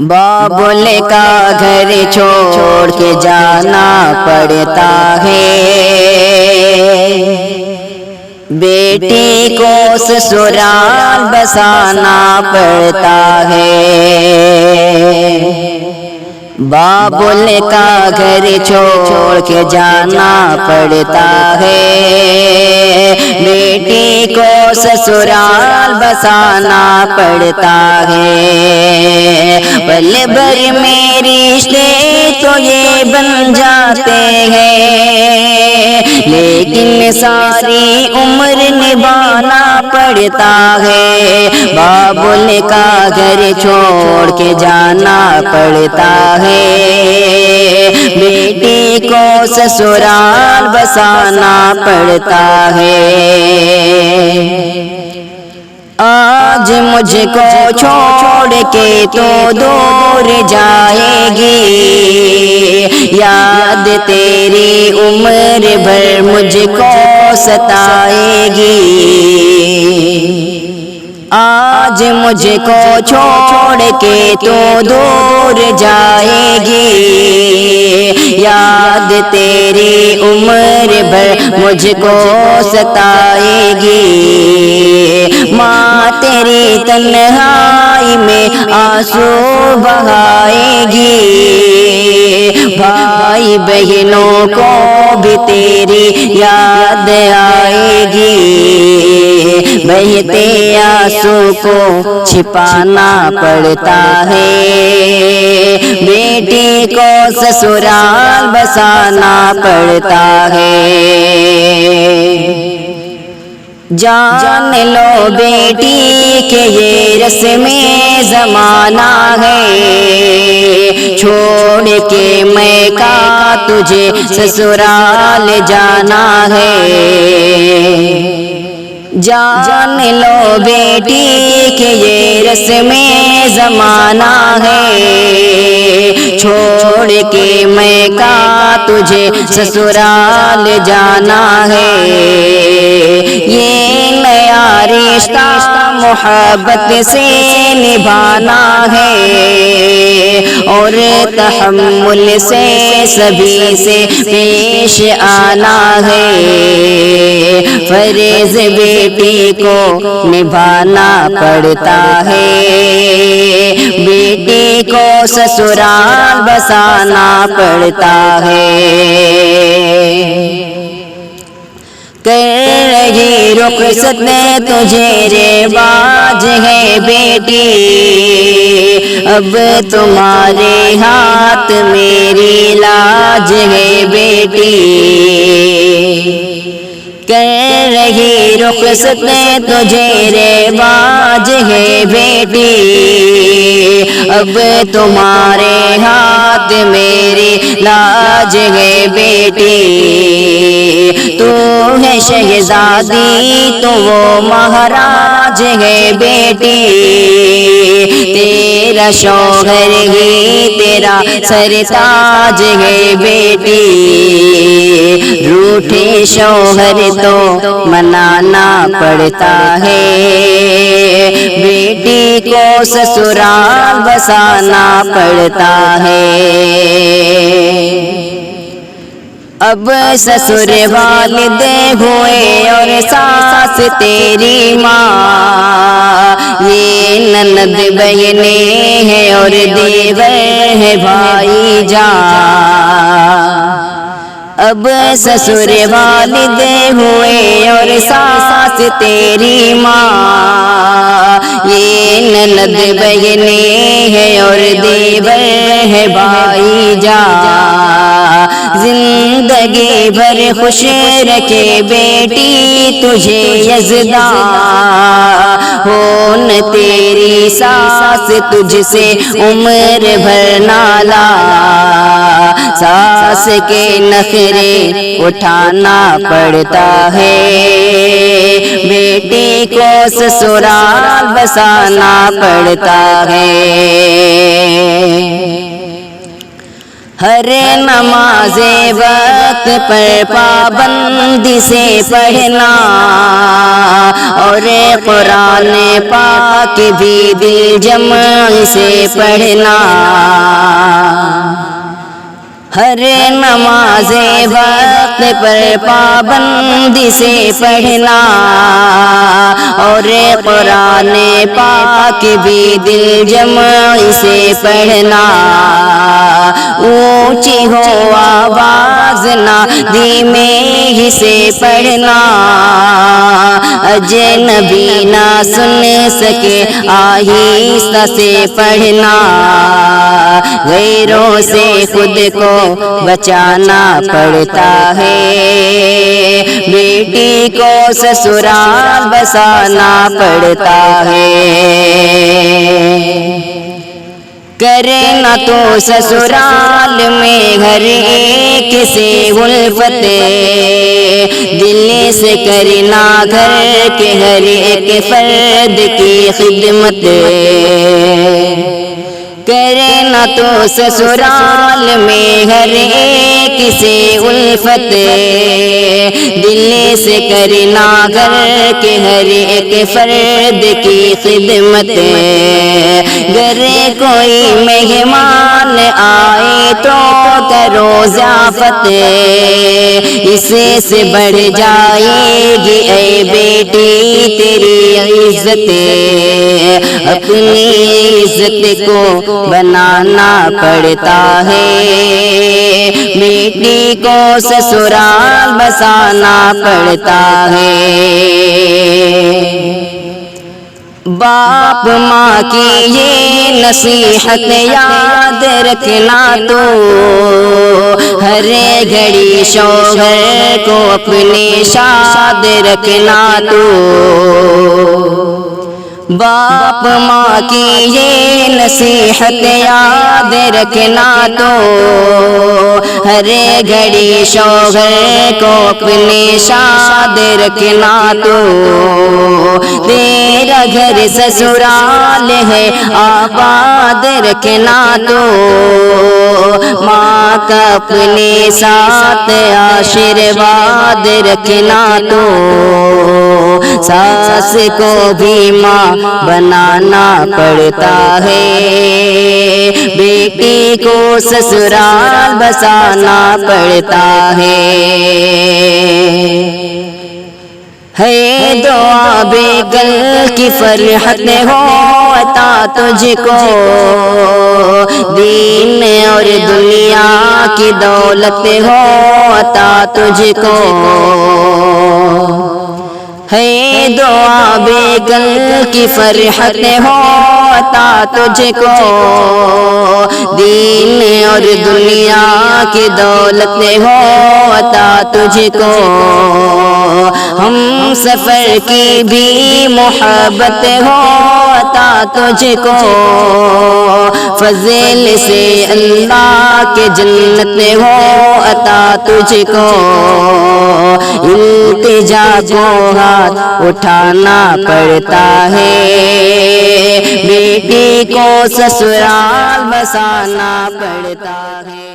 بابل کا گھر چھوڑ کے جانا پڑتا ہے، بیٹی کو سسرال بسانا پڑتا ہے۔ بابل کا گھر چھوڑ کے جانا پڑتا ہے، بیٹی کو سسرال بسانا پڑتا ہے۔ پل بھر میں رشتے تو یہ بن جاتے ہیں، لیکن ساری عمر نبھانا پڑتا ہے۔ بابل کا گھر چھوڑ کے جانا پڑتا ہے، بیٹی کو سسرال بسانا پڑتا ہے۔ آج مجھ کو چھوڑ کے تو دور جائے گی، یاد تیری عمر بھر مجھ کو ستائے گی۔ آج مجھ کو چھوڑ کے تو دور جائے گی، یاد تیری عمر بھر مجھ کو ستائے گی۔ ماں تیری تنہائی میں آنسو بہائے گی، بھائی بہنوں کو بھی تیری یاد آئے گی۔ بہتے آنسو کو چھپانا پڑتا ہے، بیٹی کو سسرال بسانا پڑتا ہے۔ جان لو بیٹی کہ یہ رسم زمانہ ہے، چھوڑ کے میں کا تجھے سسرال جانا ہے۔ جان لو بیٹی کہ یہ رسم زمانہ ہے، چھوڑ کے میں کا تجھے سسرال جانا ہے۔ یہ نیا رشتہ محبت سے نبھانا ہے، اور تحمل سے سبھی سے پیش آنا ہے۔ فرض بیٹی کو نبھانا پڑتا ہے، بیٹی کو سسرال بسانا پڑتا ہے۔ کر رہی رخصت تجھے رواج ہے بیٹی، اب تمہارے ہاتھ میری لاج ہے بیٹی۔ کر رہی رخصت تجھے رواج ہے بیٹی، اب تمہارے ہاتھ میری لاج ہے بیٹی۔ تو ہے شہزادی تو وہ مہاراج ہے بیٹی، تیرا شوہر ہی تیرا سرتاج ہے بیٹی۔ روٹھے شوہر تو منانا پڑتا ہے، بیٹی کو سسرال بسانا پڑتا ہے۔ اب سسر والد ہوئے اور ساس تیری ماں، یہ نند بہنیں ہیں اور دیور ہے بھائی جان۔ اب سسر والد ہوئے اور ساس تیری ماں، یہ نند بہنیں ہیں اور دیور ہے بھائی جان۔ زندگی بھر خوش رکھے بیٹی تجھے یزداں، ہون تیری ساس تجھ سے عمر بھر نالا۔ ساس کے نخرے اٹھانا پڑتا ہے، بیٹی کو سسرال بسانا پڑتا ہے۔ ہر نماز وقت پر پابندی سے پڑھنا اور قرآن پاک بھی دل جمع سے پڑھنا ہر نماز وقت پر پابندی سے پڑھنا اور قرآن پاک بھی دل جمع سے پڑھنا اونچی ہو آواز نہ دھیمے ہی سے پڑھنا اجنبی نہ سن سکے آہستہ سے پڑھنا غیروں سے خود کو بچانا پڑتا ہے بیٹی کو سسرال بسانا پڑتا ہے کرنا تو سسرال میں ہر ایک سے الفت دل سے کرنا گھر کے ہر ایک فرد کی خدمت کرنا تو سسرال میں ہر ایک سے الفت دل سے کرنا گھر کے ہر ایک فرد کی خدمت گھر کوئی مہمان آئے تو کرو ضیافت اس سے بڑھ جائے گی اے بیٹی تیری عزت اپنی عزت کو بنانا پڑتا ہے بیٹی کو سسرال بسانا پڑتا ہے باپ ماں کی یہ نصیحت یاد رکھنا تو ہر گھڑی شوہر کو اپنے شاد رکھنا تو باپ ماں کی یہ نصیحت یاد رکھنا تو ہر گھڑی شوہر کو اپنے شاد رکھنا تو تیرا گھر سسرال ہے آباد رکھنا تو ماں کا اپنے ساتھ آشیرواد رکھنا تو ساس کو بھی ماں بنانا پڑتا ہے بیٹی کو سسرال بسانا پڑتا ہے دعا بے کل کی فرحت ہو عطا تجھ کو دین اور دنیا کی دولت ہو عطا تجھ کو ہے دعا بے کل کی فرحت ہو عطا تجھ کو دین اور دنیا کی دولت ہو عطا تجھ کو ہم سفر کی بھی محبت ہو عطا تجھ کو فضل سے اللہ کے جنت ہو عطا تجھ کو التجا کو ہاتھ اٹھانا پڑتا ہے بیٹی کو سسرال بسانا پڑتا ہے